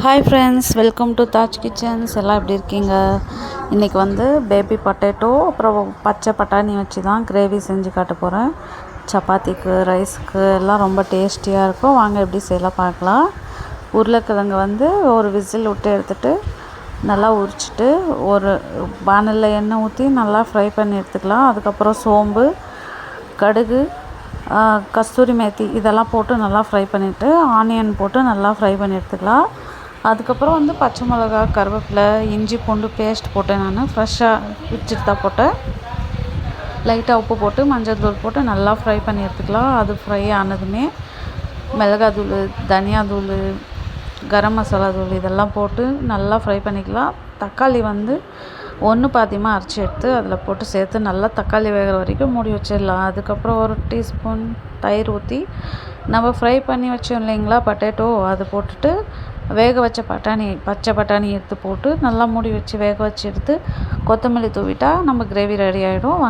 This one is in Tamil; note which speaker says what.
Speaker 1: Hi friends, welcome to Taj kitchens. எல்லாம் எப்படி இருக்கீங்க? இன்றைக்கி வந்து பேபி பொட்டேட்டோ அப்புறம் பச்சை பட்டாணி வச்சு தான் கிரேவி செஞ்சு காட்ட போகிறேன். சப்பாத்திக்கு, ரைஸுக்கு எல்லாம் ரொம்ப டேஸ்டியாக இருக்கும். வாங்க எப்படி செய்யலாம் பார்க்கலாம். உருளைக்கிழங்கு வந்து ஒரு விசில் விட்டு எடுத்துகிட்டு நல்லா உரிச்சிட்டு ஒரு பானலில் எண்ணெய் ஊற்றி நல்லா ஃப்ரை பண்ணி எடுத்துக்கலாம். அதுக்கப்புறம் சோம்பு, கடுகு, கஸ்தூரி மேத்தி இதெல்லாம் போட்டு நல்லா ஃப்ரை பண்ணிவிட்டு ஆனியன் போட்டு நல்லா ஃப்ரை பண்ணி எடுத்துக்கலாம். அதுக்கப்புறம் வந்து பச்சை மிளகா, கருவேப்பிலை, இஞ்சி பூண்டு பேஸ்ட் போட்டேன். நான் ஃப்ரெஷ்ஷாக பிச்சுட்டு தான் போட்டேன். லைட்டாக உப்பு போட்டு மஞ்சள் தூள் போட்டு நல்லா ஃப்ரை பண்ணி எடுத்துக்கலாம். அது ஃப்ரை ஆனதுமே மிளகாத்தூள், தனியாத்தூள், கரம் மசாலா தூள் இதெல்லாம் போட்டு நல்லா ஃப்ரை பண்ணிக்கலாம். தக்காளி வந்து ஒன்று பாதியமாக அரைச்சி எடுத்து அதில் போட்டு சேர்த்து நல்லா தக்காளி வேகிற வரைக்கும் மூடி வச்சிடலாம். அதுக்கப்புறம் ஒரு டீஸ்பூன் தயிர் ஊற்றி நம்ம ஃப்ரை பண்ணி வச்சோம் இல்லைங்களா பொட்டேட்டோ, அது போட்டுட்டு வேக வச்ச பச்சை பட்டாணி எடுத்து போட்டு நல்லா மூடி வச்சு வேக வச்சு எடுத்து கொத்தமல்லி தூவிட்டால் நம்ம கிரேவி ரெடி ஆகிடும்.